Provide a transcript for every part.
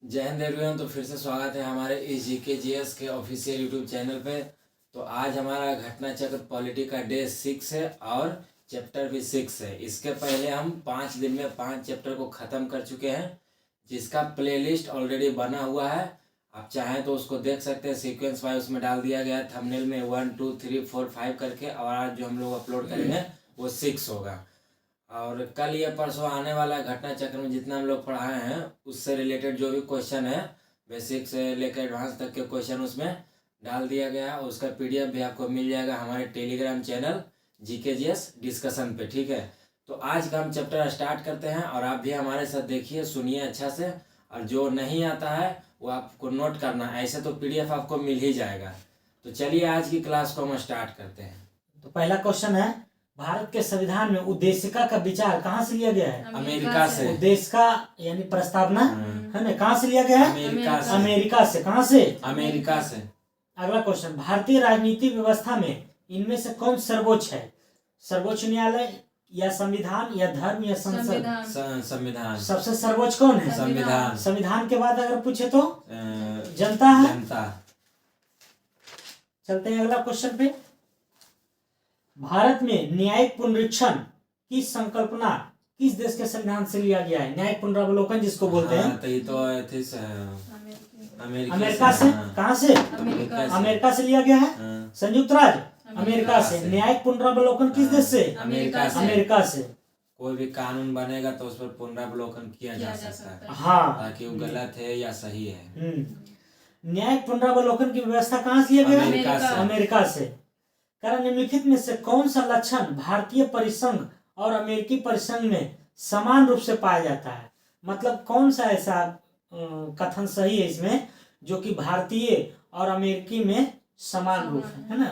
जय हिंद एवरीवन। तो फिर से स्वागत है हमारे इस GKGS के ऑफिशियल यूट्यूब चैनल पे। तो आज हमारा घटना चक्र पॉलिटी का डे 6 है और चैप्टर भी 6 है। इसके पहले हम 5 दिन में 5 चैप्टर को ख़त्म कर चुके हैं, जिसका प्लेलिस्ट ऑलरेडी बना हुआ है। आप चाहें तो उसको देख सकते हैं, सीक्वेंस वाइज उसमें डाल दिया गया है थंबनेल में 1 2 3 4 5 करके। और आज जो हम लोग अपलोड करेंगे वो 6 होगा। और कल या परसों आने वाला घटना चक्र में जितना हम लोग पढ़ाए हैं उससे रिलेटेड जो भी क्वेश्चन है, बेसिक से लेकर एडवांस तक के क्वेश्चन उसमें डाल दिया गया है। उसका PDF भी आपको मिल जाएगा हमारे टेलीग्राम चैनल GKGS डिस्कशन पे, ठीक है। तो आज का हम चैप्टर स्टार्ट करते हैं और आप भी हमारे साथ देखिए, सुनिए अच्छा से। और जो नहीं आता है वो आपको नोट करना, ऐसे तो PDF आपको मिल ही जाएगा। तो चलिए आज की क्लास को हम स्टार्ट करते हैं। तो पहला क्वेश्चन है, भारत के संविधान में उद्देशिका का विचार कहाँ से लिया गया है? अमेरिका से। उद्देशिका यानी प्रस्तावना है ना, कहाँ से लिया गया है? अमेरिका से। अमेरिका से। कहाँ से? अमेरिका से। अगला क्वेश्चन, भारतीय राजनीतिक व्यवस्था में इनमें से कौन सर्वोच्च है? सर्वोच्च न्यायालय या संविधान या धर्म या संसद? संविधान। सबसे सर्वोच्च कौन है? संविधान। संविधान के बाद अगर पूछे तो जनता है। जनता। चलते हैं अगला क्वेश्चन पे। भारत में न्यायिक पुनरीक्षण की संकल्पना किस देश के संविधान से लिया गया है? न्यायिक पुनरावलोकन जिसको बोलते हैं। तो ये तो अमेरिका से। कहाँ से? अमेरिका से लिया गया है। संयुक्त राज्य अमेरिका से। न्यायिक पुनरावलोकन किस देश से? अमेरिका से। कोई भी कानून बनेगा तो उस पर पुनरावलोकन किया जा सकता है, हाँ, ताकि वो गलत है या सही है। न्यायिक पुनरावलोकन की व्यवस्था कहाँ से लिया गया? अमेरिका से। कारण निम्नलिखित में से कौन सा लक्षण भारतीय परिसंघ और अमेरिकी परिसंघ में समान रूप से पाया जाता है? मतलब कौन सा ऐसा कथन सही है इसमें जो कि भारतीय और अमेरिकी में समान रूप है ना?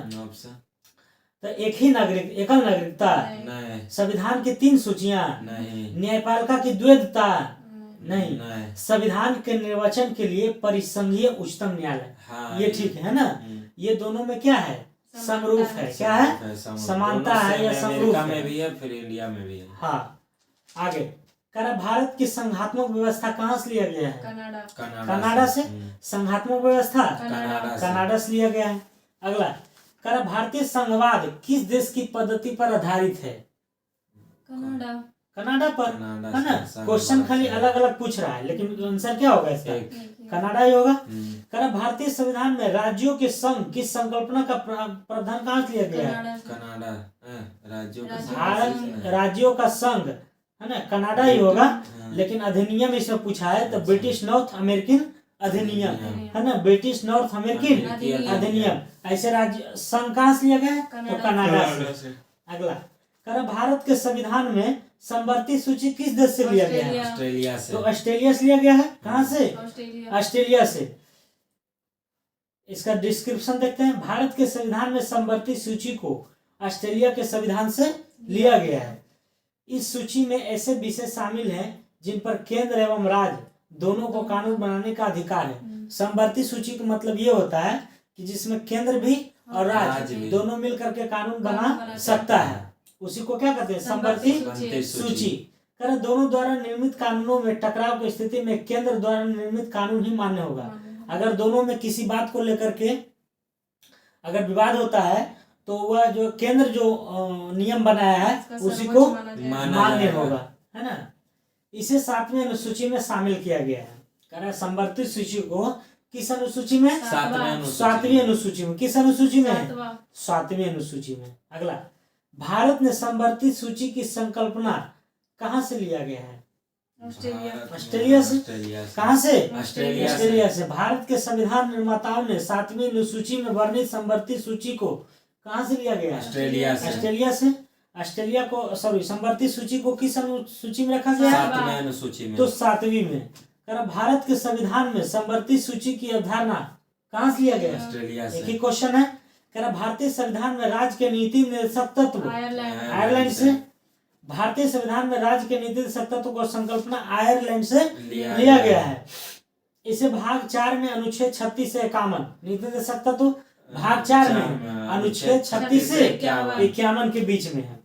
तो एक ही नागरिक, एकल नागरिकता नहीं। संविधान की 3 सूचियां नहीं। न्यायपालिका की द्वैधता नहीं। संविधान के निर्वाचन के लिए परिसंघीय उच्चतम न्यायालय। हाँ, ये ठीक है ना? ये दोनों में क्या है? समरूप है। क्या है? समानता है या समरूप में भी है, फिर इंडिया में भी है। हाँ, आगे करा, भारत की संघात्मक व्यवस्था कहाँ से लिया गया है? कनाडा से। संघात्मक व्यवस्था कनाडा से लिया गया है। अगला, करा, भारतीय संघवाद किस देश की पद्धति पर आधारित है? कनाडा पर, है ना? क्वेश्चन खाली अलग अलग पूछ रहा है, लेकिन आंसर क्या होगा इसका? कनाडा ही होगा। करा, भारतीय संविधान में राज्यों के संघ की संकल्पना का प्रावधान कहाँ से लिया गया है? कनाडा। राज्यों का संघ, है ना? कनाडा ही होगा। लेकिन अधिनियम इसमें पूछा है तो ब्रिटिश नॉर्थ अमेरिकन अधिनियम, है ना? ब्रिटिश नॉर्थ अमेरिकन अधिनियम। ऐसे राज्य संघ कहाँ से लिया गया है? तो कनाडा से। अगला, करा, भारत के संविधान में समवर्ती सूची किस देश से लिया गया है? ऑस्ट्रेलिया से। तो ऑस्ट्रेलिया से लिया गया है। कहाँ से? ऑस्ट्रेलिया से। इसका डिस्क्रिप्शन देखते हैं। भारत के संविधान में समवर्ती सूची को ऑस्ट्रेलिया के संविधान से लिया गया है। इस सूची में ऐसे विषय शामिल हैं जिन पर केंद्र एवं राज्य दोनों को कानून बनाने का अधिकार है। समवर्ती सूची का मतलब ये होता है कि जिसमें केंद्र भी और राज्य दोनों मिलकर के कानून बना सकता है, उसी को क्या कहते हैं? समवर्ती सूची। कर, दोनों द्वारा निर्मित कानूनों में टकराव की स्थिति में केंद्र द्वारा निर्मित कानून ही मान्य होगा। अगर दोनों में किसी बात को लेकर के अगर विवाद होता है तो वह जो केंद्र जो नियम बनाया है उसी को मान्य होगा, है ना? इसे 7वीं अनुसूची में शामिल किया गया है। कह समवर्ती सूची को किस अनुसूची में? 7वीं अनुसूची में। किस अनुसूची में? 7वीं अनुसूची में। अगला, भारत ने समवर्ती सूची की संकल्पना कहाँ से लिया गया है? ऑस्ट्रेलिया से। कहाँ से? ऑस्ट्रेलिया से। भारत के संविधान निर्माताओं ने 7वीं अनुसूची में वर्णित समवर्ती सूची को कहाँ से लिया गया? ऑस्ट्रेलिया से। ऑस्ट्रेलिया को समवर्ती सूची को किस अनुसूची में रखा गया? 7वीं अनुसूची में। तो 7वीं में। भारत के संविधान में समवर्ती सूची की अवधारणा कहाँ से लिया गया? ऑस्ट्रेलिया से। एक ही क्वेश्चन है। भारतीय संविधान में राज्य के नीति निर्देशक तत्व आयरलैंड से। भारतीय संविधान में राज्य के नीति निर्देशक तत्व को संकल्पना आयरलैंड से लिया गया है। इसे भाग 4 में अनुच्छेद 36 से 51 नीति निर्देशक तत्व भाग 4 में अनुच्छेद 36 से 51 के बीच में है।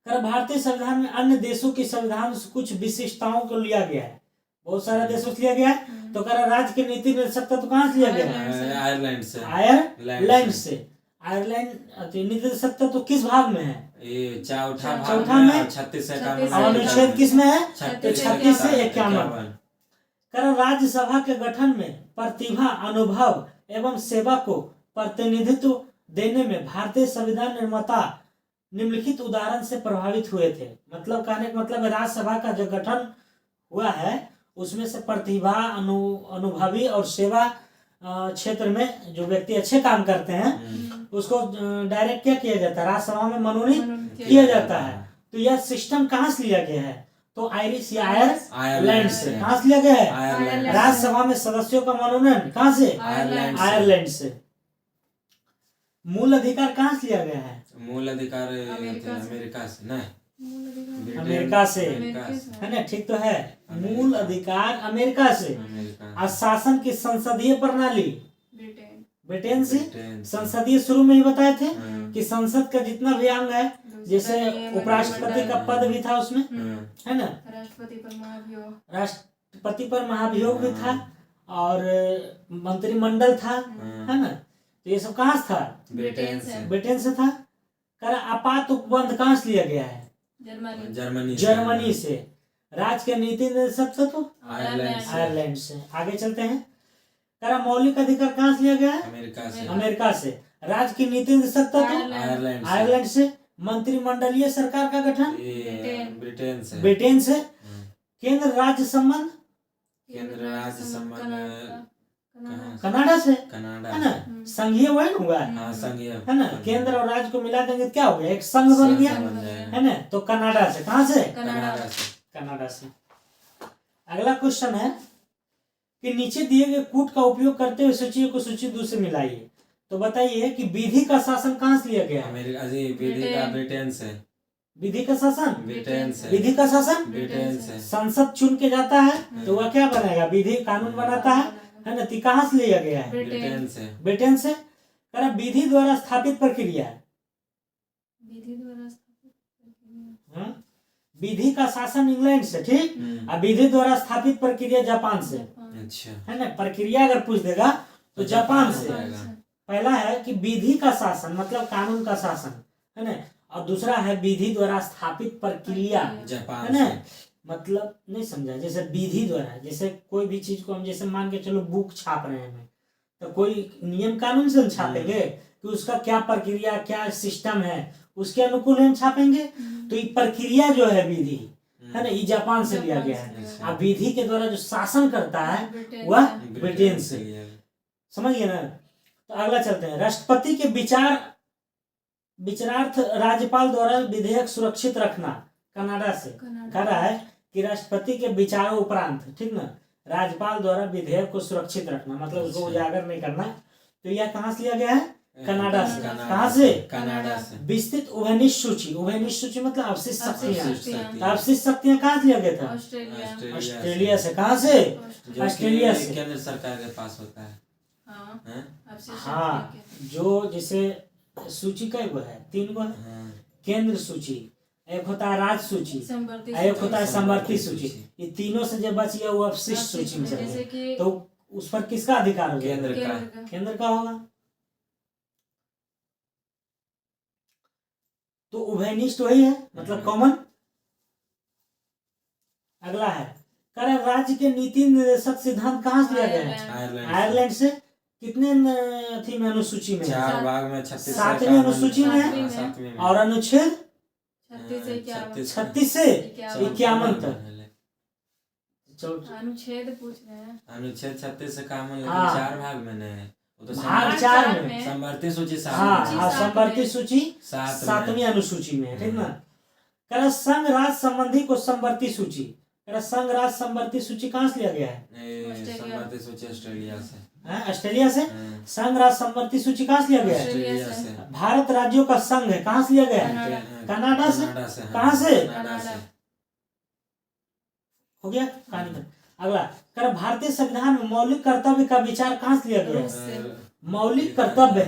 भारतीय संविधान में अन्य देशों के संविधान से कुछ विशिष्टताओं को लिया गया है। बहुत सारा देशों से लिया गया है। तो कह रहा राज्य की नीति निर्देशकता तो कहाँ से लिया गया है? आयरलैंड से। आयरलैंड से। आयरलैंड नीति निर्देशकता तो किस भाग में है? ये चौथा में 36 से अनुच्छेद किस में है? 36 से 51। कर राज्यसभा के गठन में प्रतिभा, अनुभव एवं सेवा को प्रतिनिधित्व देने में भारतीय संविधान निर्माता निम्नलिखित उदाहरण से प्रभावित हुए थे। मतलब कहने का मतलब राज्यसभा का जो गठन हुआ है उसमें से प्रतिभा, अनुभवी और सेवा क्षेत्र में जो व्यक्ति अच्छे काम करते हैं उसको डायरेक्ट क्या किया जाता है? राज्यसभा में मनोनीत किया जाता है। तो यह सिस्टम कहाँ से लिया गया है? तो आयरिश या आयरलैंड से। कहाँ से लिया गया है? राज्यसभा में सदस्यों का मनोनयन कहाँ से? आयरलैंड से। मूल अधिकार कहाँ से लिया गया है? मूल अधिकार अमेरिका से। नहीं, अमेरिका से है ना? ठीक तो है। मूल अधिकार अमेरिका से। और शासन की संसदीय प्रणाली ब्रिटेन से। संसदीय शुरू में ही बताए थे कि संसद का जितना भी अंग है, जैसे उपराष्ट्रपति का पद भी था उसमें, है ना? राष्ट्रपति पर महाभियोग भी था और मंत्रिमंडल था, है ना? तो ये सब कहाँ से था? ब्रिटेन से था। कर आपात उपबंध कहाँ से लिया गया है? जर्मनी से। राज्य के नीति निर्देशक तो आयरलैंड से। आगे चलते हैं। करा मौलिक अधिकार कहाँ से लिया गया है? अमेरिका से। राज्य की नीति निर्देशक तो आयरलैंड से। मंत्रिमंडलीय सरकार का गठन ब्रिटेन से। केंद्र राज्य संबंध कनाडा से, है ना? संघीय वही हुआ है ना? केंद्र और राज्य को मिला देंगे क्या हो गया? एक संघ बन गया, है ना? तो कनाडा से। कहाँ से? कनाडा से। अगला क्वेश्चन है कि नीचे दिए गए कूट का उपयोग करते हुए सूची को सूची 2 से मिलाइए। तो बताइए कि विधि का शासन कहाँ से लिया गया? ब्रिटेन से। विधि का शासन ब्रिटेन से। विधि का शासन ब्रिटेन से। संसद चुन के जाता है तो वह क्या बनेगा? विधि कानून बनाता है ना? तो कहाँ से लिया गया है? ब्रिटेन से। करा विधि द्वारा स्थापित प्रक्रिया। विधि का शासन इंग्लैंड से, ठीक। और विधि द्वारा स्थापित प्रक्रिया जापान से। अच्छा, है ना? प्रक्रिया अगर पूछ देगा तो जापान से। पहला है कि विधि का शासन मतलब कानून का शासन, है ना? और दूसरा है विधि द्वारा स्थापित प्रक्रिया, है ना? मतलब नहीं समझा? जैसे विधि द्वारा, जैसे कोई भी चीज को हम जैसे मान के चलो बुक छाप रहे हैं तो कोई नियम कानून से हम छापेंगे कि उसका क्या प्रक्रिया, क्या सिस्टम है, उसके अनुकूल हम छापेंगे। तो ये प्रक्रिया जो है विधि, है ना, ये जापान से लिया गया है। अब विधि के द्वारा जो शासन करता है वह ब्रिटेन से। समझ गए ना? तो अगला चलते हैं। राष्ट्रपति के विचारार्थ राज्यपाल द्वारा विधेयक सुरक्षित रखना। कनाडा से कह रहा है कि राष्ट्रपति के विचारों उपरांत, ठीक ना, राज्यपाल द्वारा विधेयक को सुरक्षित रखना, मतलब उसको उजागर नहीं करना। तो यह कहाँ से लिया गया है? कनाडा से। कहाँ से? कनाडा से। विस्तृत उभयनिष्ठ सूची, उभयनिष्ठ सूची मतलब अवशिष्ट शक्तियां। अवशिष्ट शक्तियां कहाँ से लिया गया था? ऑस्ट्रेलिया से। कहाँ से? ऑस्ट्रेलिया से। केंद्र सरकार के पास होता है। हाँ, जो जैसे सूची का वो है, 3 गो है। केंद्र सूची, एक होता है राज्य सूची, एक होता है समवर्ती सूची। ये तीनों से जो बच गया वो अवशिष्ट सूची में चलेगा। तो उस पर किसका अधिकार होगा? केंद्र का होगा। तो उभयनिष्ठ वही है, मतलब कॉमन। अगला है कर राज्य के नीति निर्देशक सिद्धांत कहाँ से लिया गया है? आयरलैंड से। कितने थी में अनुसूची में? 4 भाग में 7वीं अनुसूची में है। और अनुच्छेद 36 से 51 तक। अनुच्छेद पूछ रहे हैं। अनुच्छेद 36 से काम, लेकिन 4 भाग में नहीं, वो तो भाग 4 में। संवर्ती सूची 7 हाँ, संवर्ती सूची 7वीं अनुसूची में, ठीक ना? कर संघ राज्य संबंधी को संवर्ती सूची। कर संघ राज्य संवर्ती सूची कहाँ से लिया गया है? संवर्ती सूची ऑस्ट्रेलिया से। ऑस्ट्रेलिया से। संघ राज्य संवर्ती सूची कहाँ से लिया गया है? ऑस्ट्रेलिया से। भारत राज्यों का संघ है, कहाँ से लिया गया है? कनाडा से। कहाँ से? हो गया कहानी। अगला कर भारतीय संविधान में मौलिक कर्तव्य का विचार कहाँ से लिया गया है? मौलिक कर्तव्य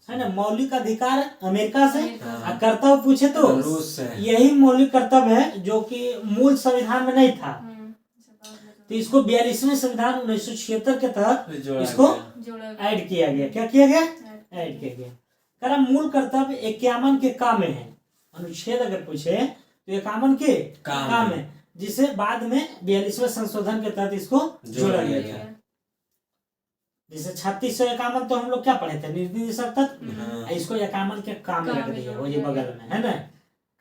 है ना? मौलिक अधिकार अमेरिका से। कर्तव्य पूछे तो रूस से। यही मौलिक कर्तव्य है जो कि मूल संविधान में नहीं था। तो इसको 42वें संविधान 1976 के तहत जोड़ा इसको गया। ऐड किया गया। क्या किया गया? ऐड किया गया। करा मूल कर्तव्य 51 के काम में है। अनुच्छेद अगर पूछे तो 51 के काम है, जिसे बाद में 42वें संशोधन के तहत इसको जोड़ा गया था। जैसे 3651 तो हम लोग क्या पढ़े थे? नीति निर्देशक तत्व। इसको 51 के काम में रख दिया, वो ये बगल में है ना।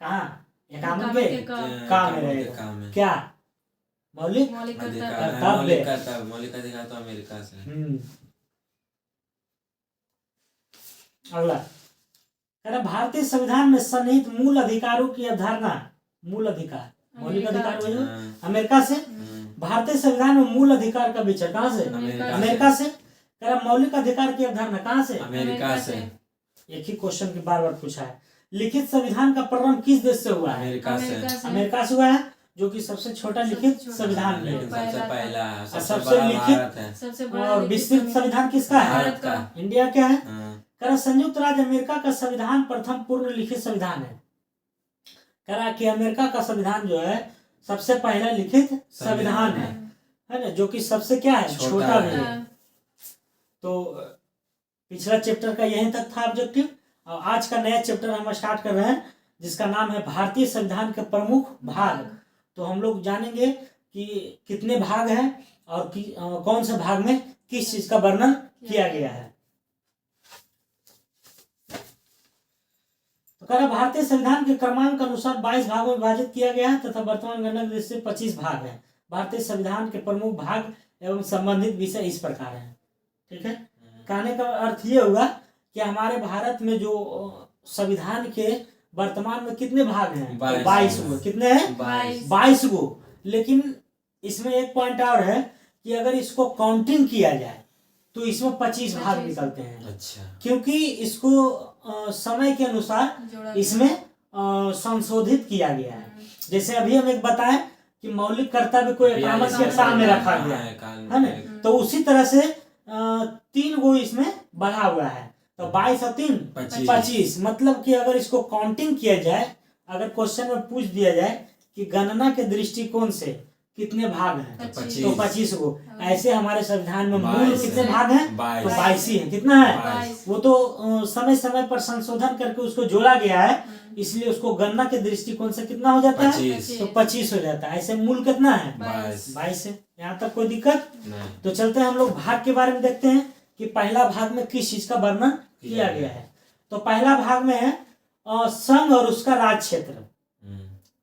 कहाँ? 51 के काम में रहेगा। क्या? मौलिक अधिकार। मौलिक अधिकार तो अमेरिका से। अगला भारतीय संविधान में सन्निहित मूल अधिकारों की अवधारणा। मूल अधिकार, मौलिक अधिकार वही अमेरिका से। भारतीय संविधान में मूल अधिकार का विचार कहाँ से? अमेरिका से। मौलिक अधिकार की अवधारणा कहाँ से? अमेरिका से। एक ही क्वेश्चन की बार बार पूछा है। लिखित संविधान का प्रारंभ किस देश से हुआ है? अमेरिका से। अमेरिका से हुआ है, जो कि सबसे छोटा लिखित संविधान है, सबसे पहला, सबसे लिखित और विस्तृत संविधान किसका है? भारत का। इंडिया क्या है? करा संयुक्त राज्य अमेरिका का संविधान प्रथम पूर्ण लिखित संविधान है। करा कि अमेरिका का संविधान जो है सबसे पहला लिखित संविधान है ना, जो कि सबसे क्या है? छोटा भी है। तो पिछला चैप्टर का यही तक था ऑब्जेक्टिव, और आज का नया चैप्टर हम स्टार्ट कर रहे हैं, जिसका नाम है भारतीय संविधान के प्रमुख भाग। तो हम लोग जानेंगे कि कितने भाग हैं और कौन से भाग में किस चीज का वर्णन किया गया है। तो कह रहा भारतीय संविधान के क्रमांक अनुसार 22 भागों में विभाजित किया गया है तथा वर्तमान गणना की दृष्टि से 25 भाग है। भारतीय संविधान के प्रमुख भाग एवं संबंधित विषय इस प्रकार हैं। ठीक है, कहने का अर्थ ये हुआ कि हमारे भारत में जो संविधान के वर्तमान में कितने भाग हैं? 22 गो। कितने हैं? 22 गो। लेकिन इसमें एक पॉइंट और है कि अगर इसको काउंटिंग किया जाए तो इसमें 25 भाग निकलते हैं। अच्छा। क्योंकि इसको समय के अनुसार इसमें संशोधित किया गया है। जैसे अभी हम एक बताएं कि मौलिक कर्तव्य को 51 के काम में रखा गया है ना, तो उसी तरह से 3 गो इसमें बढ़ा हुआ है, तो 22 और 3 25। मतलब कि अगर इसको काउंटिंग किया जाए, अगर क्वेश्चन में पूछ दिया जाए कि गणना के दृष्टिकोण से कितने भाग हैं, तो 25 गो। ऐसे हमारे संविधान में मूल कितने भाग हैं? तो 22 ही है। कितना है? वो तो समय समय पर संशोधन करके उसको जोड़ा गया है, इसलिए उसको गणना के दृष्टिकोण से कितना हो जाता है? तो 25 हो जाता है। ऐसे मूल कितना है? 22 है। यहाँ तक कोई दिक्कत नहीं। तो चलते हैं हम लोग भाग के बारे में देखते हैं कि पहला भाग में किस चीज का वर्णन किया गया है। तो पहला भाग में है संघ और उसका राज क्षेत्र।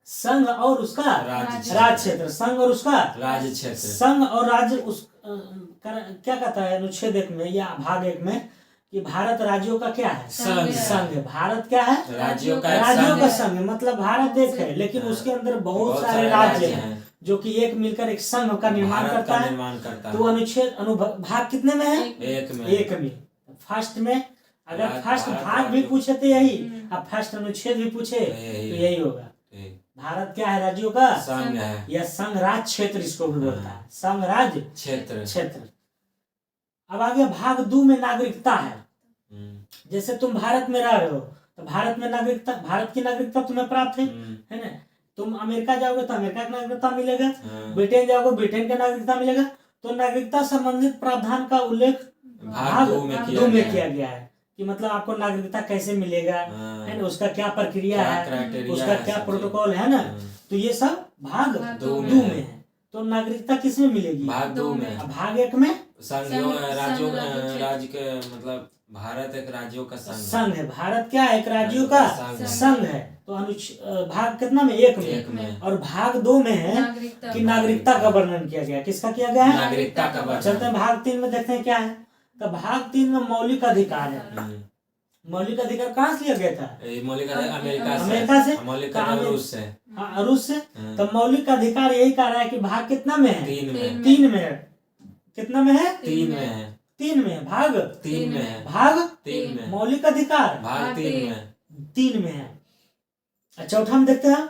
संघ और उसका राज क्षेत्र। संघ और उसका राज्य क्षेत्र। संघ और राज्य उस क्या कहता है अनुच्छेद 1 में या भाग 1 में कि भारत राज्यों का क्या है? संघ। भारत क्या है? राज्यों का संघ। मतलब भारत एक है, लेकिन उसके अंदर बहुत सारे राज्य हैं जो कि एक मिलकर एक संघ का निर्माण करता है। तो अनुच्छेद अनुभाग कितने में है? एक में। फर्स्ट में अगर फर्स्ट भाग भी पूछे तो यही, अब फर्स्ट अनुच्छेद भी पूछे तो यही होगा। भारत क्या है? राज्यों का संघ है, या संघ राज क्षेत्र इसको भी बोलता है। संघ राज क्षेत्र। अब आगे भाग 2 में नागरिकता है। जैसे तुम भारत में रह रहे हो तो भारत में नागरिकता, भारत की नागरिकता तुम्हें प्राप्त है ना। तुम अमेरिका जाओगे तो अमेरिका की नागरिकता मिलेगा, ब्रिटेन जाओगे ब्रिटेन का नागरिकता मिलेगा। तो नागरिकता संबंधित प्रावधान का उल्लेख भाग 2 में किया गया है कि मतलब आपको नागरिकता कैसे मिलेगा, है ना, उसका क्या प्रक्रिया है, उसका क्या प्रोटोकॉल है ना। तो ये सब भाग 2 में है। तो नागरिकता किसमें मिलेगी? भाग 2 में। भाग 1 में राज्य के मतलब भारत एक राज्यों का संघ है। भारत क्या है? एक राज्यों का संघ है। तो भाग कितना में? 1 में। और भाग 2 में है कि नागरिकता का वर्णन किया गया। किसका किया गया है? नागरिकता का वर्णन। चलते हैं भाग 3 में, देखते हैं क्या है। तो भाग 3 में मौलिक अधिकार है। मौलिक अधिकार कहाँ से लिया गया था? मौलिक अधिकार अमेरिका से। मौलिक अधिकार रूस से। तो मौलिक अधिकार यही कह रहा है कि भाग कितना में है? 3 में है। कितना में है? 3 में है। 3 में। भाग 3 में है। भाग 3 में। मौलिक अधिकार भाग 3 में है। चौथा में देखते हैं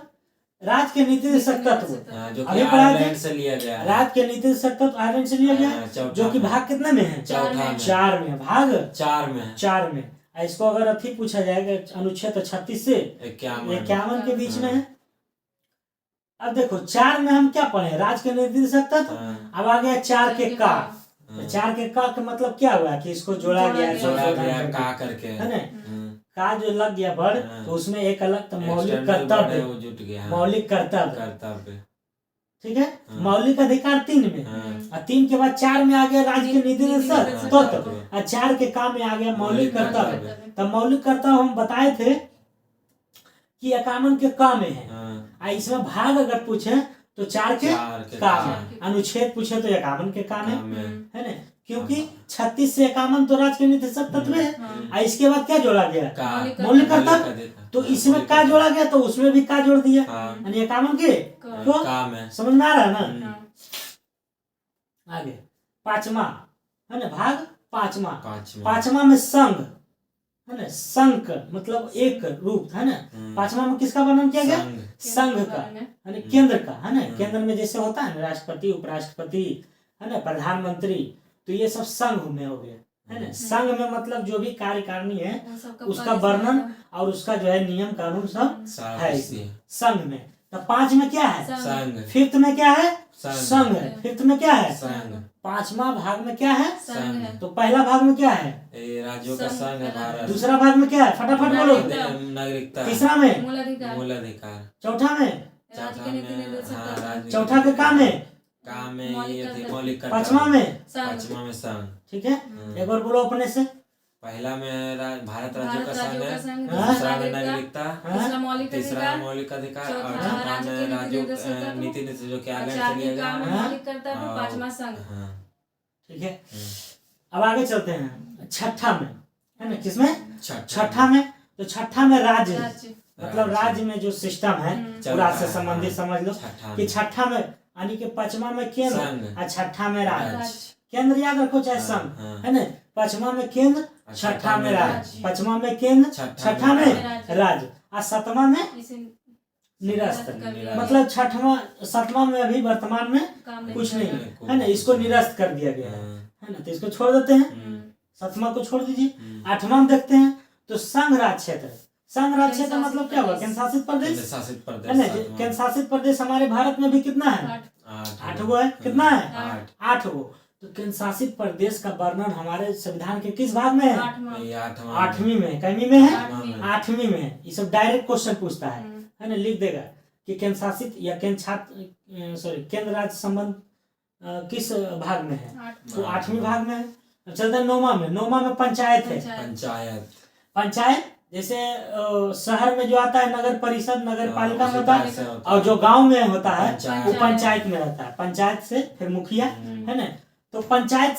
राज्य के नीति निर्देशक तत्व, जो कि आयरलैंड से लिया गया है। राज्य के नीति निर्देशक तत्व आयरलैंड से लिया गया, जो कि भाग कितने में है? 4 में। भाग 4 में। इसको अगर अथी पूछा जाएगा अनुच्छेद 36 से 51 के बीच में है। अब देखो 4 में हम क्या पढ़े, राज्य के निर्देशक तत्व। अब आ गया 4 के का। तो 4 के का मतलब क्या हुआ कि इसको जोड़ा गया का करके, है ना। का जो लग गया वर्ड, तो उसमें एक अलग तो मौलिक कर्तव्य, जुट गया, मौलिक कर्तव्य, ठीक है। मौलिक अधिकार 3 में, और 3 के बाद 4 में आ गया राज्य के निर्देशक तत्व, और 4 के काम में आ गया मौलिक कर्तव्य। तब मौलिक कर्तव्य हम बताए थे कि 51 के का में है। इसमें भाग अगर पूछे तो 4 के का में, अनुच्छेद पूछे तो 51 के का में, है ना। क्योंकि 36 से 51 तो राज्य के निर्देशक तत्व है। इसके बाद क्या जोड़ा गया, मौलिक कर्तव्य। तो इसमें का जोड़ा गया तो उसमें भी का जोड़ दिया, यानी 51 के का। समझ में आ रहा है ना। आगे 5वां है ना, भाग 5वां में संघ है ना। संघ मतलब एक रूप है ना। 5वां में किसका वर्णन किया गया, संघ का, है ना, केंद्र का, है ना। केंद्र में जैसे होता है ना राष्ट्रपति, उपराष्ट्रपति, है ना, प्रधानमंत्री, तो ये सब संघ में हो गया, है ना। संघ में मतलब जो भी कार्यकारिणी है उसका वर्णन और उसका जो है नियम कानून सब है संघ में। तो 5 में क्या है, संघ। 5th में क्या है, संघ है। 5th में क्या है, संघ। 5वां भाग में क्या है, संघ। तो पहला भाग में क्या है, राज्यों का संघ है भारत। दूसरा भाग में क्या है, फटाफट बोलो, नागरिकता। तीसरा में मूलाधिकार। चौथा में, चौथा के काम में मौलिक। 5वां में संघ। ठीक है। एक बार बोलो अपने से। पहला में भारत राज्यों का संघ है, दूसरा में नागरिकता, तीसरा मौलिक अधिकार, और चौथा में राज्यों नीति जो क्या ठीक है। अब आगे चलते हैं 6ठा में, है ना। किसमें, 6ठा में। तो 6ठा में राज्य, मतलब राज्य में जो सिस्टम है पूरा से संबंधित समझ लो कि 6ठा में यानी कि 5वां में केंद्र और 6ठा में राज्य। केंद्र याद रखो चाहे संघ, है ना। 5वां में केंद्र, 6ठा में राज्य। 5वां में केंद्र, 6ठा में राज्य, और 7वां में निरस्त। मतलब 7वां में अभी वर्तमान में कुछ नहीं है ना, इसको निरस्त कर दिया गया है ना। तो इसको छोड़ देते हैं, 7वां को छोड़ दीजिए। 8वां में देखते हैं तो संघ राज्य क्षेत्र। संघ राज्य क्षेत्र मतलब क्या हुआ, केंद्र शासित प्रदेश, है ना। केंद्र शासित प्रदेश हमारे भारत में भी कितना है, 8 गो है। कितना है, 8 गो। तो केंद्र शासित प्रदेश का वर्णन हमारे संविधान के किस भाग में है, 8वीं में। कईवीं में है, 8वीं में है। ये सब डायरेक्ट क्वेश्चन पूछता है ना। लिख देगा कि केंद्र शासित या केंद्र राज्य संबंध किस भाग में है, तो 8वीं भाग में है। चलते हैं 9वां में। 9वां में पंचायत है। पंचायत जैसे शहर में जो आता है नगर परिषद, नगर पालिका में होता है, और जो गांव में होता है वो पंचायत में रहता है। पंचायत से फिर मुखिया, है ना। तो पंचायत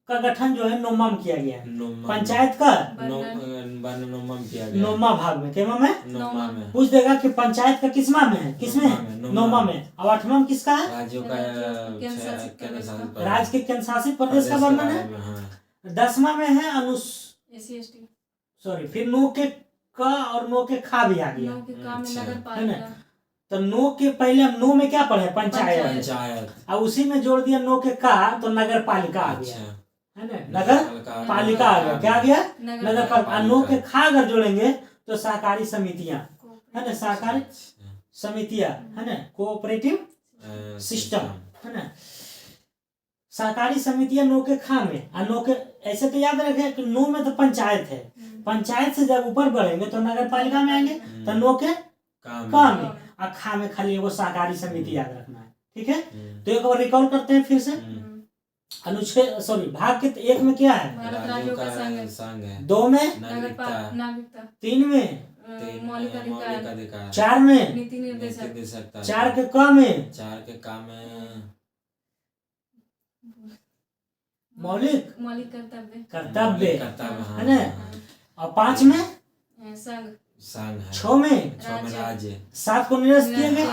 का गठन जो है 9वां में किया गया है। पंचायत का 9वां भाग में, केमा में, 9वां में। पूछ देगा कि पंचायत का किसमा में है, किसमें है, 9वां में। और 8वां में किसका है, राज्य के केंद्र शासित प्रदेश का वर्णन है। 10वां में है सॉरी, फिर 9 के का और 9 के खा भी आ गया, है ना। तो 9 के पहले हम 9 में क्या पढ़े, पंचायत, और उसी में जोड़ दिया 9 के का, तो नगर पालिका आ गया, है ना। नगर पालिका आ गया, क्या आ गया, नगर पालिका। 9 के खा अगर जोड़ेंगे तो सहकारी समितियां, है ना, सहकारी समितियां, है ना, कोऑपरेटिव सिस्टम, है ना। सहकारी समितियां 9 के खा में, और 9 के ऐसे तो याद रखें कि 9 में तो पंचायत है। पंचायत से जब ऊपर बढ़ेंगे तो नगर पालिका में आएंगे, तो 9 के का में, और खा में खाली वो सहकारी समिति याद रखना है, ठीक है। तो एक बार रिकॉल करते हैं फिर से। अनुच्छेद सॉरी भाग के 1 में क्या है, राज्यों का संघ है। 2 में नागरिकता, 3 में मौलिक अधिकार, 4 में नीति निर्देशक, 4 के का में, 4 के का में मौलिक कर्तव्य, है ना। और 5 में संघ, 6 में राज्य, 7 को निरस्त किए गए,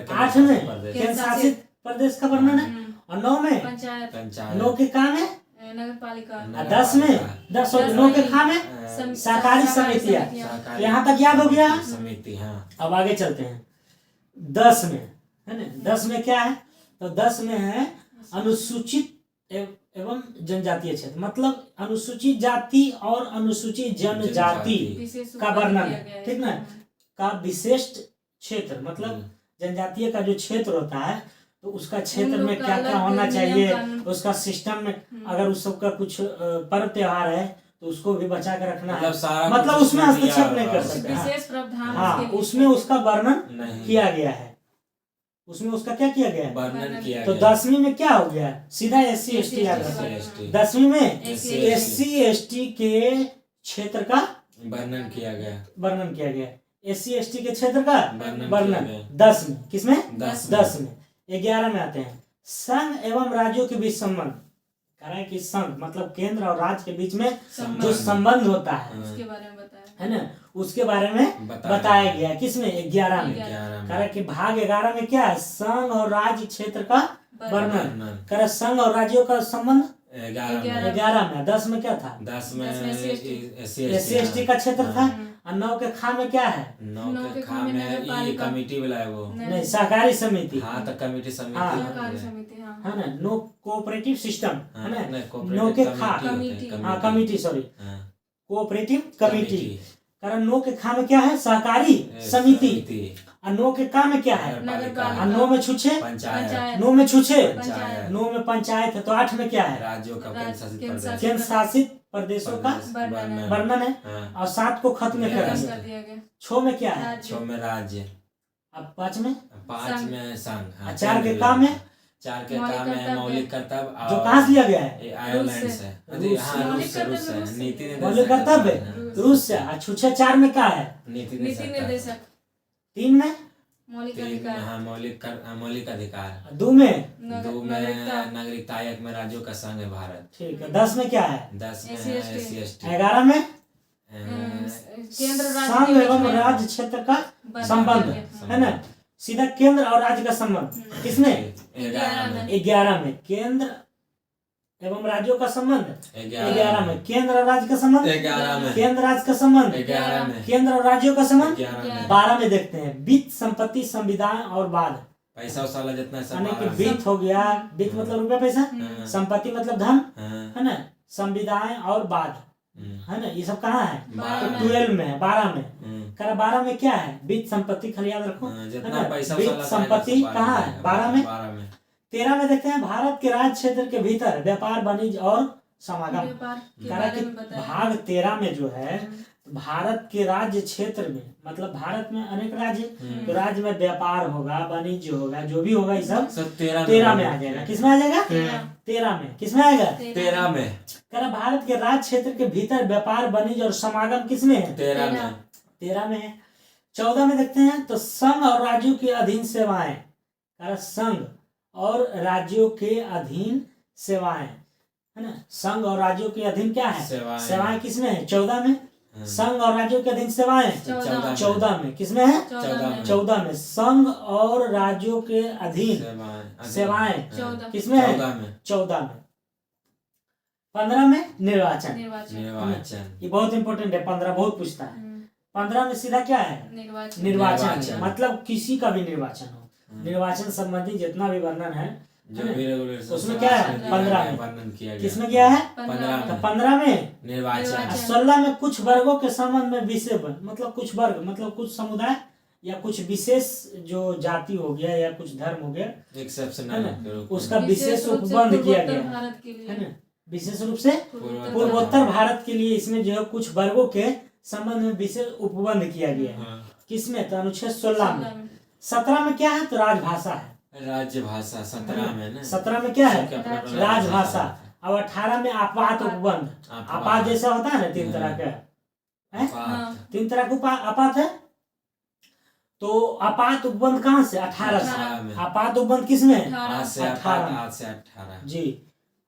8 में केंद्र शासित प्रदेश का वर्णन है, और 9 में पंचायत, 9 के का में नगर पालिका, 10 में 9 के खा में सहकारी समितियां। यहाँ तक याद हो गया समिति। हाँ, अब आगे चलते हैं 10 में, है ना। 10 में क्या है, तो 10 में है अनुसूचित एवं जनजातीय क्षेत्र, मतलब अनुसूचित जाति और अनुसूचित जनजाति का वर्णन है, ठीक ना, का विशिष्ट क्षेत्र, मतलब जनजातीय का जो क्षेत्र होता है तो उसका क्षेत्र उन लोग में का क्या क्या अलग होना नियम चाहिए, कानून। उसका सिस्टम में अगर उस सबका कुछ पर्व त्योहार है तो उसको भी बचा के रखना है, मतलब सारा मतलब कुछ उसमें दिया हस्तक्षेप नहीं होगा। कर सकते। हाँ, विशेष प्रावधान हाँ उसके लिए उसमें उसका वर्णन नहीं किया गया है, उसमें उसका क्या किया गया है। वर्णन किया तो गया। 10वीं में क्या हो गया, सीधा SC ST आ SC गया। SC 10वीं में SC SC ST के क्षेत्र का वर्णन किया गया। वर्णन किया गया। SC ST के क्षेत्र का वर्णन वर्णन किया 10 में, किसमें 10 10 में। 11 में आते हैं संघ एवं राज्यों के बीच संबंध। कह रहा है कि संघ मतलब केंद्र और राज्य के बीच में जो संबंध होता है उसके बारे में बताया है ना, उसके बारे में बताया गया है। किसमें 11 में। 11 कह रहा है कि भाग 11 में क्या है, संघ और राज्य क्षेत्र का वर्णन। कह रहा है संघ और राज्यों का संबंध 11 में। 10 में क्या था, 10 में SC ST का क्षेत्र था। और 9 के खा में क्या है, 9 के खा में ये कमेटी वाला है वो। नहीं सहकारी समिति। हाँ तो कमेटी समिति हाँ। सहकारी समिति, हाँ। है ना, नो कोऑपरेटिव सिस्टम है ना, नहीं, नो के cooperative खा कमेटी होते हैं, हाँ कमिटी सॉरी हाँ, कोऑपरेटिव कमेटी। कारण नो के खा में क्या है, सहकारी समिति। और नो के का में क्या है, नगरपालिका। और नो में छुछे पंचायत। नो में छुछे पंचायत। नो में पंचायत है। तो 8 में क्या है, राज्यों का केंद्र शासित प्रदेश। केंद्र शासित प्रदेशों का वर्णन। वर्णन है। हाँ। और 7 को खत्म खत्म कर कर दिया। दिया गया 6 में क्या है, 6 में राज्य। अब 5 में 5 में संघ। हाँ, 4 के काम है 4 के काम है मौलिक कर्तव्य। जो कहाँ से लिया गया है, आयरलैंड से। रूस हाँ, से। रूस से। रूस से नीति मौलिक कर्तव्य रूस से। और छुछे 4 में क्या है, नीति नीति निर्देशक। 3 में मौलिक 3 में अधिकार। हाँ मौलिक अधिकार। 2 में 2 में नागरिकता। 1 में राज्यों का संघ है भारत। ठीक है। 10 में क्या है, 10 में SC SC ST। 11 में केंद्र राज्य संघ के बीच एवं में राज्य क्षेत्र का बना संबंध दिया। है ना, सीधा केंद्र और राज्य का संबंध। किसमें 11 में 11 में केंद्र एवं राज्यों का संबंध। 11 11 में केंद्र और राज्य का संबंध। 11 में केंद्र राज्य का संबंध। 11 में केंद्र और राज्यों का संबंध। 11 में 12 में देखते हैं वित्त संपत्ति संविधान और बाद। पैसा वसाला जितना सब यानी कि 12 में। वित्त हो गया, वित्त मतलब रुपया पैसा, हाँ, संपत्ति मतलब धन हाँ, है ना, संविधान और बाद है ना, ये सब कहाँ है, 12 में। 12 में है। 12 में हम्म, कह रहा 12 में क्या है, वित्त संपत्ति खाली याद रखो हाँ, है जितना ना, पैसा वित्त वसाला संपत्ति कहाँ है, 12 में। 12 में 13 में देखते हैं भारत के राज्य क्षेत्र के भीतर व्यापार वाणिज्य और समागम। व्यापार के कह रहा बारे कि में बताया। भाग 13 में जो है भारत के राज्य क्षेत्र में, मतलब भारत में अनेक राज्य, तो राज्य में व्यापार होगा, वाणिज्य होगा, जो भी होगा ये सब सब 13 में आ जाएगा। किसमें आ जाएगा, 13 में। किसमें आएगा, 13 में कह रहा भारत के राज्य क्षेत्र के भीतर व्यापार वाणिज्य और समागम किसमें है, 13 में 13 में है। 14 में देखते हैं तो संघ और राज्यों के अधीन सेवाएं। कह रहा संघ और राज्यों के अधीन सेवाएं है ना, संघ और राज्यों के अधीन क्या है, सेवाएं किसमें है, 14 में। संघ और राज्यों के अधीन सेवाएं 14 में। किसमें है, 14 में। संघ और राज्यों के अधीन सेवाएं किसमें है, 14 में। 15 में निर्वाचन। ये बहुत इंपॉर्टेंट है, 15 बहुत पूछता है। 15 में सीधा क्या है, निर्वाचन, मतलब किसी का भी निर्वाचन हो, निर्वाचन संबंधी जितना भी वर्णन है उसमें क्या है, 15 में वर्णन किया गया। किसमें क्या है, 15 में निर्वाचन। 16 में कुछ वर्गों के संबंध में विषय, मतलब कुछ वर्ग मतलब कुछ समुदाय या कुछ विशेष जो जाति हो गया या कुछ धर्म हो गया, एक्सेप्शनल उसका विशेष उपबंध किया गया है ना, विशेष रूप से पूर्वोत्तर भारत के लिए इसमें जो है कुछ वर्गों के संबंध में विशेष उपबंध किया गया है। किसमें, तो अनुच्छेद 16 में। 17 में क्या है, तो राजभाषा है, राजभाषा। 17 में ना, 17 में क्या है, अपना राजभाषा। और 18 में आपात उपबंध। आपात जैसा होता है ना, 3 तरह का है, 3 तरह का आपात है। तो आपात उपबंध कहाँ से, 18 से। आपात उपबंध किसमें, 18 जी।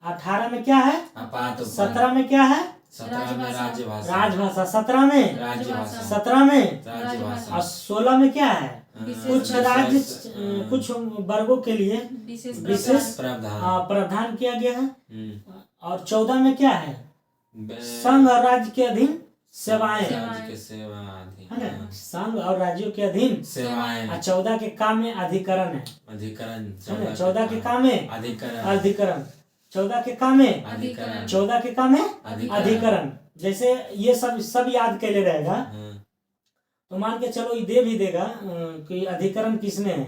18 में क्या है, आपात। 17 में क्या है, 17 में राजभाषा। राजभाषा। 17 में राजभाषा। 17 में। राजभाषा। और 16 में क्या है, कुछ राज्य हाँ। कुछ वर्गों के लिए विशेष प्रावधान किया गया है। और 14 में क्या है, संघ और राज्य के अधीन सेवाएं है ना, संघ और राज्यों के अधीन सेवाएं। और 14 के काम में अधिकरण है, अधिकरण। 14 के काम में अधिकरण। 14 के काम में अधिकरण। 14 के काम में अधिकरण। जैसे ये सब याद कैले रहेगा, तो मान के चलो ये दे भी देगा कि अधिकरण किसमें है,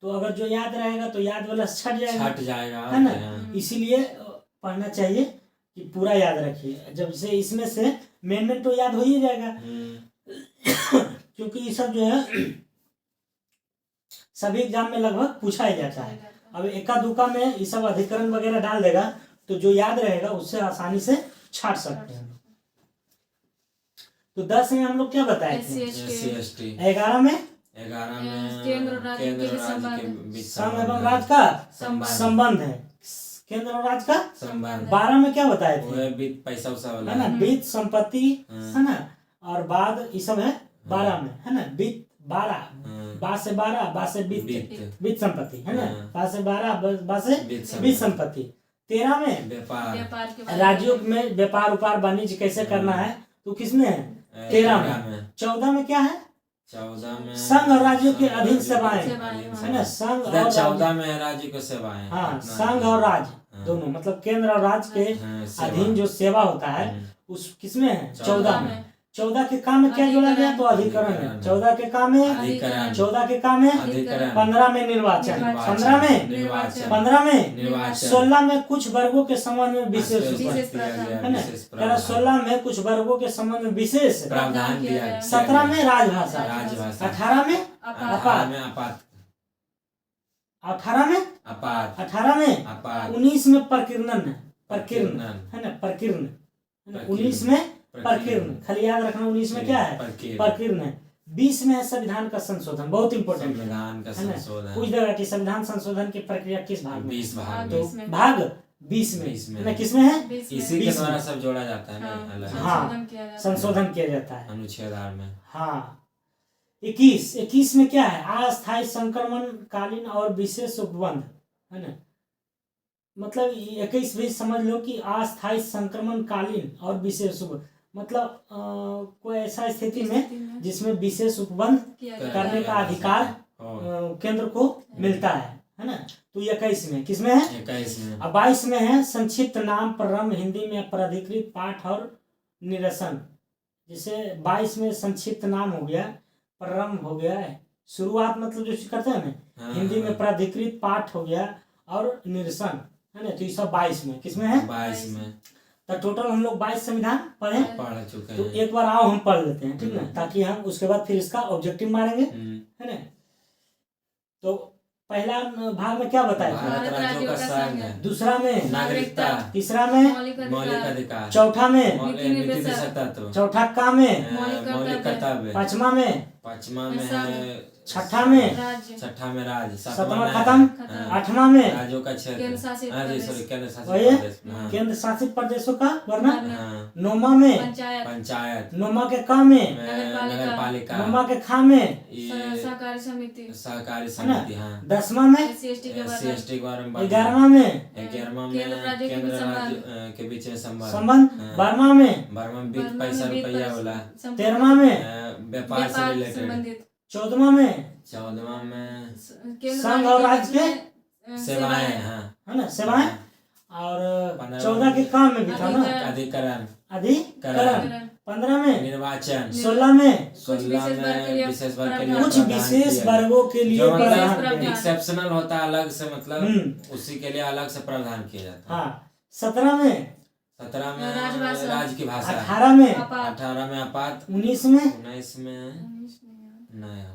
तो अगर जो याद रहेगा तो याद वाला छट जाएगा, छट जाएगा, है ना। हाँ। इसीलिए पढ़ना चाहिए कि पूरा याद रखिए, जब से इसमें से मेन तो याद हो ही जाएगा क्योंकि ये सब जो है सभी एग्जाम में लगभग पूछा ही जाता है। अब एका दुका में ये सब अधिकरण वगैरह डाल देगा तो जो याद रहेगा उससे आसानी से छाट सकते हैं। तो 10 में हम लोग क्या बताए थे? SC/ST। 11 में केंद्र और राज्य के संबंध। संघ एवं राज्य का संबंध। संबंध है, केंद्र और राज्य का संबंध। 12 में क्या बताए वो थे? है वित्त, पैसा उसा वाला, है ना, वित्त संपत्ति, है ना, और बाद ये सब है 12 में, है ना, वित्त 12, बा से 12, बा से वित्त, वित्त संपत्ति, है ना, बा से 12, बा से वित्त संपत्ति। 13 में व्यापार राज्यों में व्यापार उपार वाणिज्य कैसे करना है, तो किसमें है? 13 में। 14 में क्या है? 14 में संघ और राज्यों के अधीन सेवाएं, है ना, संघ और 14 में राज्य को सेवाएं, हाँ, संघ और राज्य दोनों, मतलब केंद्र और राज्य के अधीन जो सेवा होता है उस किसमें है? 14 में। 14 के काम में क्या जोड़ा गया? तो अधिकरण है। 14 के काम में अधिकरण, 14 के काम में अधिकरण, 15 में निर्वाचन, 15 में निर्वाचन, 15 में निर्वाचन, 16 में कुछ वर्गों के संबंध में विशेष विशेष है ना, 16 में कुछ वर्गों के संबंध में विशेष, प्रावधान दिया गया। 17 में राजभाषा, राजभाषा, 18 में अपात में आपात, 18 में आपात, 18 में आपात, 19 में प्रकीर्णन, प्रकीर्ण, है ना, प्रकीर्ण, 19 में प्रकीर्ण, खाली याद रखना 19 में क्या है? प्रकीर्ण है। 20 में है संविधान का संशोधन, बहुत इंपॉर्टेंट है, संविधान का संशोधन। पूछ देगा कि संविधान संशोधन की प्रक्रिया किस भाग में? 20 भाग तो में, भाग 20 में, ना किसमें है? इसी के द्वारा सब जोड़ा जाता है ना, अलग हाँ, संशोधन किया जाता है अनुच्छेद 8 में। हाँ। 21 में क्या है? अस्थायी संक्रमण कालीन और विशेष उपबंध, है ना, मतलब 21 भी समझ लो कि अस्थायी संक्रमण कालीन और विशेष उपबंध, मतलब कोई ऐसा स्थिति में जिसमें विशेष उपबंध करने का अधिकार केंद्र को मिलता है ना। तो 21 में किसमें है? 21 में। अब 22 में है संक्षिप्त नाम प्रारंभ हिंदी में प्राधिकृत पाठ और निरसन। जैसे 22 में संक्षिप्त नाम हो गया, प्रारंभ हो गया है, शुरुआत मतलब जो करते हैं ना, हिंदी में प्राधिकृत पाठ हो गया और निरसन, है ना। तो ये सब 22 में, किसमें है? 22 में। तो टोटल हम लोग 22 संविधान पढ़ चुके हैं। तो एक बार आओ हम पढ़ लेते हैं, ठीक ना, ताकि हम उसके बाद फिर इसका ऑब्जेक्टिव मारेंगे, है ना। तो पहला भाग में क्या बताया? भारत राज्यों का संघ है। दूसरा में नागरिकता, तीसरा में मौलिक अधिकार, चौथा में नीति निर्देशक तत्व, चौथा का में मौलिक कर्तव्य, पांचवा में है छठा में राज्य, सातवां खत्म, आठवां में राज्यों का क्षेत्र, केंद्र शासित केंद्र शासित प्रदेशों का वर्णन, हाँ, नौमा में पंचायत, नौमा के का में नगर पालिका, नौमा के खा में सहकारी समिति, सहकारी समिति, हाँ, 10वां में SC/ST के 11वां में 11वां में केंद्र राज्य के बीच में संबंध, 12वां में 12वां में वित्त पैसा रुपया वाला, 13वां में व्यापार से रिलेटेड, 14वां में 14वां में संघ और राज्य के सेवाएं, हाँ, है ना, सेवाएं, और 14 के काम में भी था ना, अधिकरण, 15 में निर्वाचन, 16 में 16 में विशेष वर्ग के लिए कुछ विशेष वर्गों के लिए जो प्रावधान मतलब किया। एक्सेप्शनल होता है अलग से, मतलब उसी के लिए अलग से प्रावधान किया जाता है। हाँ, 17 में 17 में राज्य की भाषा, 18 में आपात, 19 में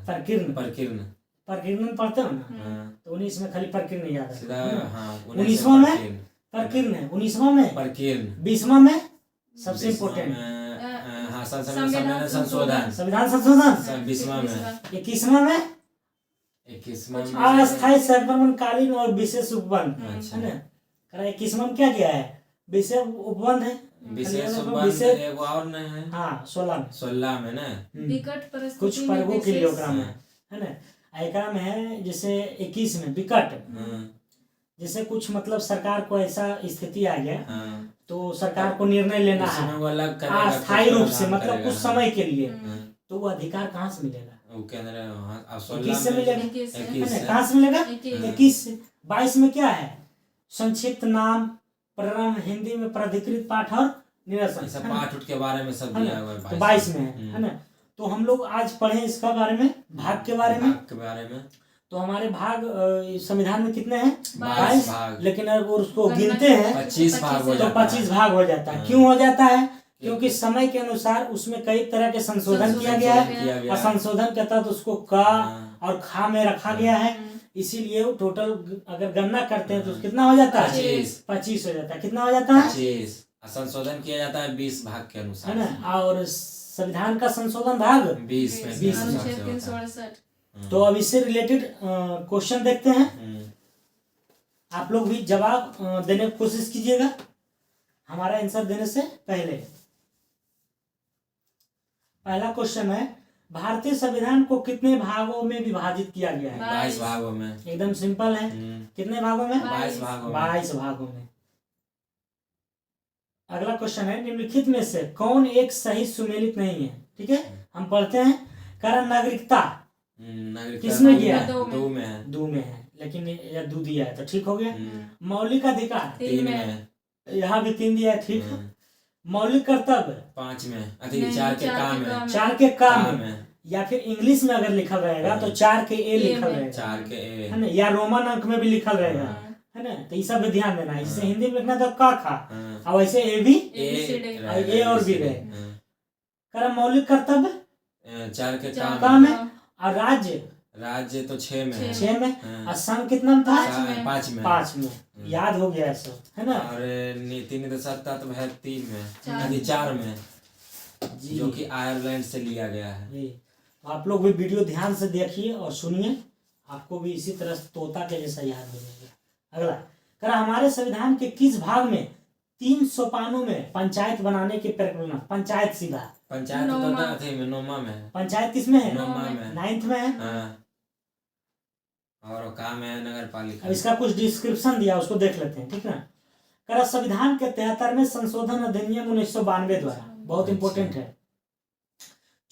प्रकीर्ण, प्रकीर्ण पढ़ते हो ना, तो 19 में खाली प्रकीर्ण याद है। 19वां में प्रकीर्ण है, 19वां में प्रकीर्ण, 20वां में सबसे इम्पोर्टेंट संविधान संशोधन, 20वां में, 21वां में 21वां में अस्थायी संक्रमणकालीन और विशेष उपबंध, है ना। 21वां में क्या किया है? विशेष उपबंध है, विशेष उपबंध एक और नहीं है, हाँ 16 में ना, विकट परिस्थिति कुछ पर्वों के लिए ओकरा में, है ना। एकरा में है जैसे 21 में विकट, जैसे कुछ मतलब सरकार को ऐसा स्थिति आ गया, तो सरकार को निर्णय लेना है अस्थायी रूप से, मतलब कुछ समय के लिए, तो वो अधिकार कहाँ से मिलेगा? 21 से मिलेगा, कहाँ से मिलेगा? 21 से। 22 में क्या है? संक्षिप्त नाम प्रारंभ हिंदी में प्राधिकृत पाठ और निरसन, पाठ के बारे में सब दिया हुआ है। तो 22 में है ना। तो हम लोग आज पढ़े इसका बारे में, भाग के बारे में। भाग के बारे में तो हमारे भाग संविधान में कितने हैं? 22 भाग। लेकिन अगर उसको गिनते हैं 25 भाग हो तो जाता है। 25 भाग हो जाता है। हाँ। क्यों हो जाता है? क्योंकि समय के अनुसार उसमें कई तरह के संशोधन किया गया है, किया गया और है। संशोधन के तहत उसको क हाँ। और खा में रखा गया है। इसीलिए वो टोटल अगर गणना करते हैं तो कितना हो जाता है? 25 हो जाता है। कितना हो जाता है? 25। संशोधन किया जाता है 20 भाग के है अनुसार, ना। और संविधान का संशोधन भाग 20 में 20 अनुसार से अनुच्छेद होता है। 368। तो अब इससे रिलेटेड क्वेश्चन देखते हैं। आप लोग भी जवाब देने की कोशिश कीजिएगा हमारा आंसर देने से पहले। पहला क्वेश्चन है, भारतीय संविधान को कितने भागों में विभाजित किया गया है? 22 भागों में। एकदम सिंपल है। कितने भागों में? 22 भागों में। 22 भागों में। अगला क्वेश्चन है, निम्नलिखित में से कौन एक सही सुमेलित नहीं है? ठीक है, हम पढ़ते हैं। कारण नागरिकता किसमें गया है? दो में है। दो में है, लेकिन यह दो दिया है तो ठीक हो गया। मौलिक अधिकार 3 में है। यहाँ भी 3 दिया है, ठीक है। मौलिक कर्तव्य 5 में, अधिक 4 के काम है। 4 के काम काम में, है। या फिर इंग्लिश में अगर लिखल रहेगा तो 4 के ए लिखल रहेगा, 4 के ए है ना, या रोमन अंक में भी लिखल रहेगा, है ना। तो ये सब भी ध्यान देना है। जैसे हिंदी में लिखना तो का खा, और वैसे ए भी ए और भी गए। कर्म मौलिक कर्तव्य 4 के काम है। और राज्य तो 6 में है। 6 में। और संघ कितना में था? 5 में। 5 में। याद हो गया सब, है ना। और नीति निर्देशक तत्व है 3 में, अधिक 4 में, जो कि आयरलैंड से लिया गया है। जी, तो आप लोग भी वीडियो ध्यान से देखिए और सुनिए, आपको भी इसी तरह तोता के जैसा याद हो जाएगा। अगला करा, हमारे संविधान के किस भाग में 3 सोपानों में पंचायत बनाने की परिकल्पना? पंचायत सीधा पंचायत तो अथी में, नोमा में है। पंचायत किस में है? नोमा में। 9th में है। हाँ। और काम है नगर पालिका। अब इसका कुछ डिस्क्रिप्शन दिया, उसको देख लेते हैं, ठीक ना। करा, संविधान के 73वें संशोधन अधिनियम 1992 द्वारा, बहुत इंपॉर्टेंट है,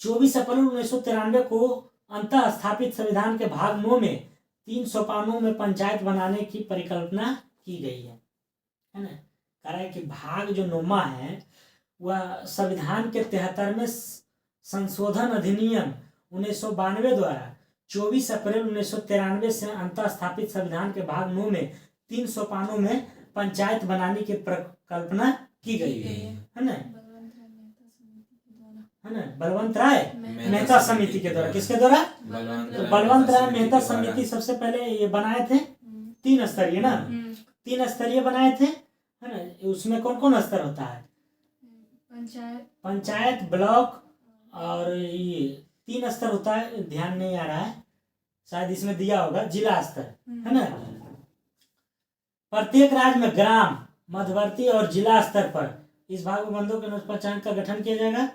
24 अप्रैल 1993 को अंतः स्थापित संविधान के भाग 9 में 3 सोपानों में पंचायत बनाने की परिकल्पना की गई है ना। कह रहा है कि भाग जो 9वां है वह संविधान के 73वें संशोधन अधिनियम 1992 द्वारा 24 अप्रैल 1993 से अंतः स्थापित संविधान के भाग 9 में 3 सोपानों में पंचायत बनाने की परिकल्पना की गई है ना। है ना, बलवंत राय मेहता समिति के द्वारा। किसके द्वारा? बलवंत राय मेहता समिति सबसे पहले ये बनाए थे। 3 स्तरीय ना, 3 स्तरीय बनाए थे, है ना। उसमें कौन कौन स्तर होता है? पंचायत, ब्लॉक, और ये 3 स्तर होता है, ध्यान नहीं आ रहा है, शायद इसमें दिया होगा, जिला स्तर, है ना। प्रत्येक राज्य में ग्राम, मध्यवर्ती और जिला स्तर पर इस भाग बंधों के अनुसार पंचायत का गठन किया जाएगा।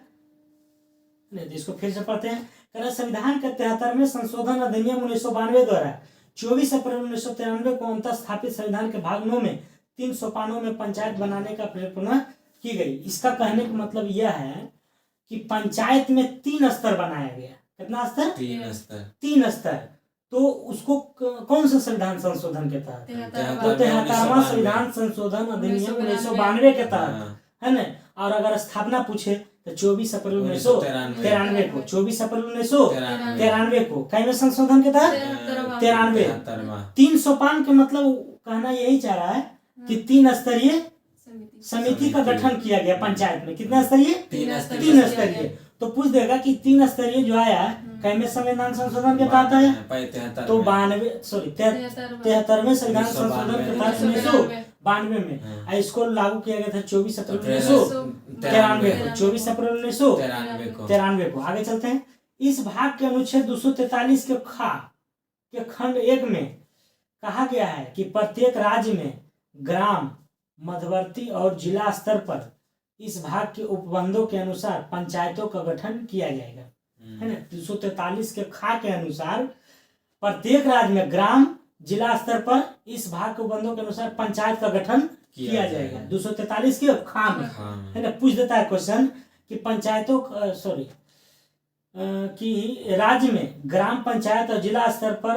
नहीं, इसको फिर से पढ़ते हैं। संविधान के 73वें संशोधन अधिनियम 1992 द्वारा 24 अप्रैल 1993 को अंतः स्थापित संविधान के भाग 9 में 3 सोपानों में पंचायत बनाने का परिकल्पना की गई। इसका कहने का मतलब यह है कि पंचायत में 3 स्तर बनाया गया। कितना स्तर? 3 स्तर। 3 स्तर। तो उसको कौन सा संविधान संशोधन के तहत? 73वां संविधान संशोधन अधिनियम 1992 के तहत, है ना। और अगर स्थापना पूछे तो 24 अप्रैल 1993 को, 24 अप्रैल 1993 को कई में संशोधन के तहत 93। 3 सोपान के मतलब कहना यही चाह रहा है कि 3 स्तरीय समिति का गठन किया गया पंचायत में। कितना स्तरीय? 3 स्तरीय। तो पूछ देगा कि 3 स्तरीय जो आया कई में संविधान संशोधन के तहत आया? तो 73वें संविधान संशोधन के तहत 1992 में। इसको लागू किया गया था 24 अप्रैल 1993 को, 24 अप्रैल 1993 को। आगे चलते हैं। इस भाग के अनुच्छेद 243 के खंड 1 में कहा गया है कि प्रत्येक राज्य में ग्राम, मध्यवर्ती और जिला स्तर पर इस भाग के उपबंधों के अनुसार पंचायतों का गठन किया जाएगा, है ना। 243 के के अनुसार प्रत्येक राज्य में ग्राम, जिला स्तर पर इस भाग के उपबंधों के अनुसार पंचायत का गठन किया जाएगा। 243 के में, है ना। पूछ देता है क्वेश्चन कि पंचायतों कि राज्य में ग्राम पंचायत और जिला स्तर पर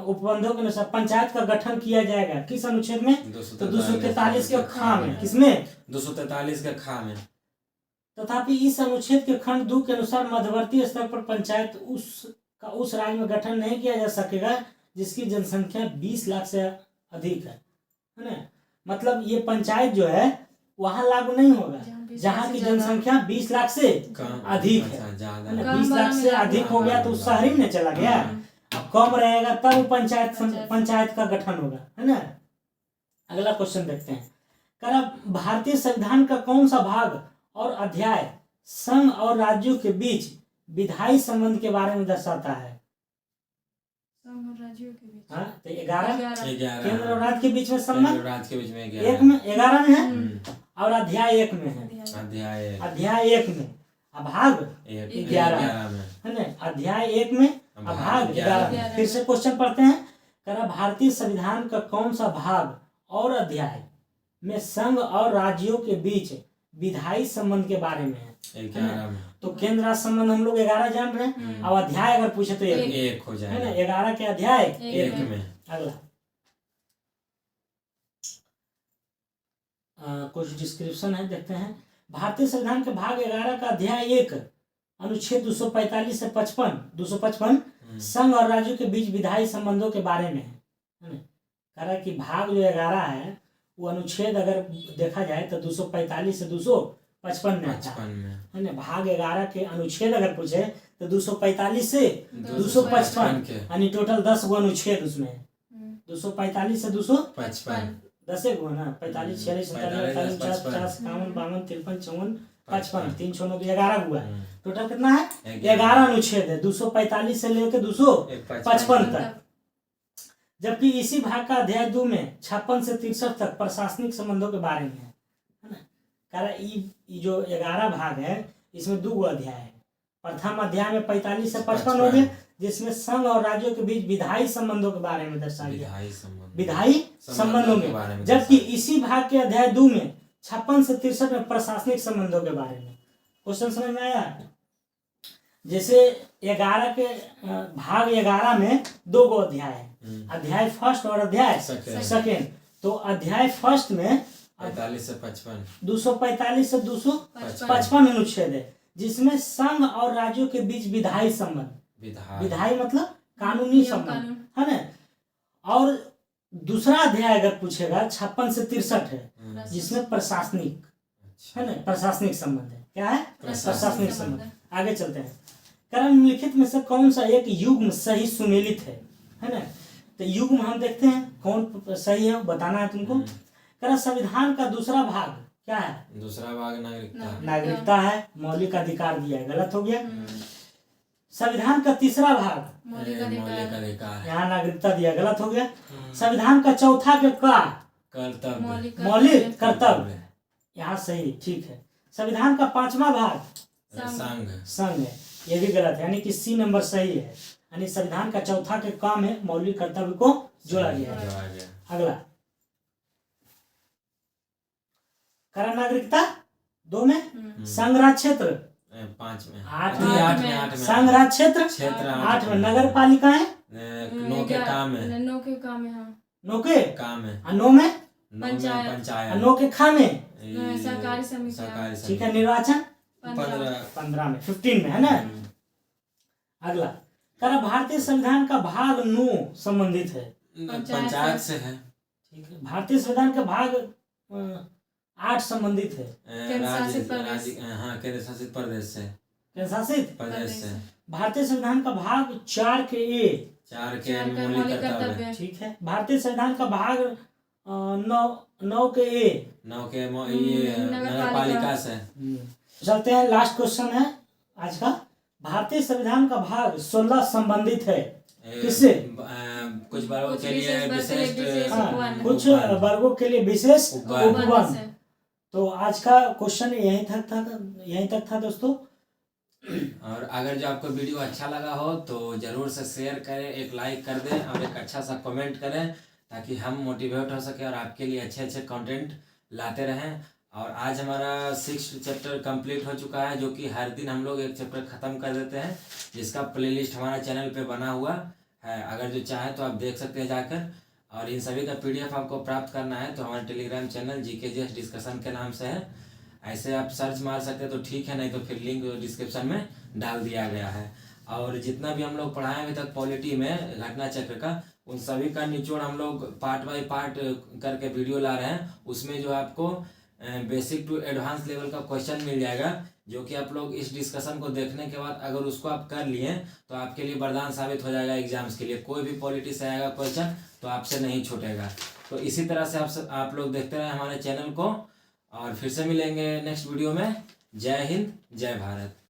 उपबंधों के अनुसार पंचायत का गठन किया जाएगा किस अनुच्छेद में? तो 243 के में। किसमें? 243 के में। तथापि इस अनुच्छेद के खंड 2 के अनुसार मध्यवर्ती स्तर पर पंचायत उस राज्य में गठन नहीं किया जा सकेगा जिसकी जनसंख्या 20 लाख से अधिक है ना। मतलब ये पंचायत जो है वहां लागू नहीं होगा जहाँ की जनसंख्या 20 लाख से अधिक है ना। 20 लाख से अधिक हो गया तो शहरी में चला गया, अब कम रहेगा तब पंचायत का गठन होगा, है ना। अगला क्वेश्चन देखते हैं। करा भारतीय संविधान का कौन सा भाग और अध्याय संघ और राज्यों के बीच विधायी संबंध के बारे में दर्शाता है? राज्यों के बीच हाँ, तो 11 केंद्र और राज्य के बीच में संबंध, राज्य के बीच में 11 में है और अध्याय 1 में है। अध्याय 1 में भाग 11 है ना। अध्याय 1 में भाग 11। फिर से क्वेश्चन पढ़ते हैं। करा भारतीय संविधान का कौन सा भाग और अध्याय में संघ और राज्यों के बीच विधायी संबंध के बारे में है? 11 में। तो केंद्र राज्य संबंध हम लोग 11 जान रहे हैं, अब अध्याय अगर पूछे तो 1 हो जाएगा, है ना। 11 के अध्याय 1 में। अगला कुछ डिस्क्रिप्शन है, देखते हैं। भारतीय संविधान के भाग 11 का अध्याय 1 अनुच्छेद 245 से 255 संघ और राज्यों के बीच विधायी संबंधों के बारे में है ना। कह रहा है कि भाग जो 11 है वो अनुच्छेद अगर देखा जाए तो 245 से 255 में आता है ना। भाग 11 के अनुच्छेद अगर पूछे तो 245 से 255 यानी टोटल 10 गो अनुच्छेद उसमें है। 245 से 255 10 गो ना, 45 46 47 48 50 51 52 53 54 55 3 6 9 11 हुआ है। टोटल कितना है? 11 अनुच्छेद है 245 से लेकर 255 तक। जबकि इसी भाग का अध्याय 2 में 56 से 63 तक प्रशासनिक संबंधों के बारे में है ना। कह रहा ये जो 11 भाग है इसमें 2 अध्याय है। प्रथम अध्याय में 45 से 55 हो गए जिसमें संघ और राज्यों के बीच विधायी संबंधों के बारे में दर्शाया गया, विधायी संबंधों के बारे में। जबकि इसी भाग के अध्याय 2 में 56 से 63 में प्रशासनिक संबंधों के बारे में। क्वेश्चन समझ में आया? जैसे 11 के भाग 11 में 2 गो अध्याय है, अध्याय फर्स्ट और अध्याय सेकेंड। तो अध्याय फर्स्ट में 45 से 55 245 से 255 अनुच्छेद है जिसमें संघ और राज्यों के बीच विधायी संबंध, विधायी मतलब कानूनी संबंध है ना। और दूसरा अध्याय अगर पूछेगा 56 से 63 है जिसमें प्रशासनिक है ना, प्रशासनिक संबंध है। क्या है? प्रशासनिक संबंध। आगे चलते हैं। कारण निम्नलिखित में से कौन सा एक युग्म सही सुमेलित है ना। तो युग्म हम देखते हैं कौन सही है बताना है तुमको। कारण संविधान का दूसरा भाग क्या है? दूसरा भाग नागरिकता है, मौलिक अधिकार दिया है, गलत हो गया। संविधान का तीसरा भाग मौलिक अधिकार, यहाँ नागरिकता दिया, गलत हो गया। संविधान का चौथा के कर्तव्य, मौलिक कर्तव्य, यहाँ सही, ठीक है। संविधान का 5वां भाग संघ है, ये भी गलत है, यानी कि सी नंबर सही है। यानी संविधान का चौथा के काम है मौलिक कर्तव्य को जोड़ा गया है। अगला करा नागरिकता 2 में, संघ राज्य क्षेत्र 5 में, 8 में, संघ राज्य क्षेत्र 8 में, नगर पालिकाएं 9 के काम है, 9 के काम है, 9 के काम है, 9 में पंचायत, 9 के खामे सरकारी समिति, ठीक है। निर्वाचन 15 में, 15 में है ना। अगला करा भारतीय संविधान का भाग 9 संबंधित है पंचायत से है, ठीक है। भारतीय संविधान का भाग 8 संबंधित है केंद्र शासित प्रदेश से, केंद्र शासित प्रदेश से। भारतीय संविधान का भाग 4 के ए, 4 के मौलिक कर्तव्य, ठीक है। भारतीय संविधान का भाग 9 के ए, 9 के ये नगर पालिका से। चलते हैं, लास्ट क्वेश्चन है आज का। भारतीय संविधान का भाग 16 संबंधित है किससे? कुछ वर्गों के लिए विशेष, कुछ वर्गों के लिए विशेष उपवन। तो आज का क्वेश्चन यहीं तक था दोस्तों। और अगर जो आपको वीडियो अच्छा लगा हो तो जरूर से शेयर करें, एक लाइक कर दें और एक अच्छा सा कमेंट करें ताकि हम मोटिवेट हो सके और आपके लिए अच्छे अच्छे कंटेंट लाते रहें। और आज हमारा 6th चैप्टर कंप्लीट हो चुका है, जो कि हर दिन हम लोग एक चैप्टर ख़त्म कर देते हैं, जिसका प्लेलिस्ट हमारा चैनल पे बना हुआ है। अगर जो चाहे तो आप देख सकते हैं जाकर। और इन सभी का PDF आपको प्राप्त करना है तो हमारे टेलीग्राम चैनल GKGS डिस्कशन के नाम से है, ऐसे आप सर्च मार सकते हैं तो ठीक है, नहीं तो फिर लिंक डिस्क्रिप्शन में डाल दिया गया है। और जितना भी हम लोग पढ़ाए अभी तक पॉलिटी में घटना चक्र का, उन सभी का निचोड़ हम लोग पार्ट बाय पार्ट करके वीडियो ला रहे हैं। उसमें जो आपको बेसिक टू एडवांस लेवल का क्वेश्चन मिल जाएगा, जो कि आप लोग इस डिस्कशन को देखने के बाद अगर उसको आप कर लिए तो आपके लिए वरदान साबित हो जाएगा एग्जाम्स के लिए। कोई भी पॉलिटी से आएगा क्वेश्चन तो आपसे नहीं छूटेगा। तो इसी तरह से आप लोग देखते रहें हमारे चैनल को, और फिर से मिलेंगे नेक्स्ट वीडियो में। जय हिंद, जय भारत।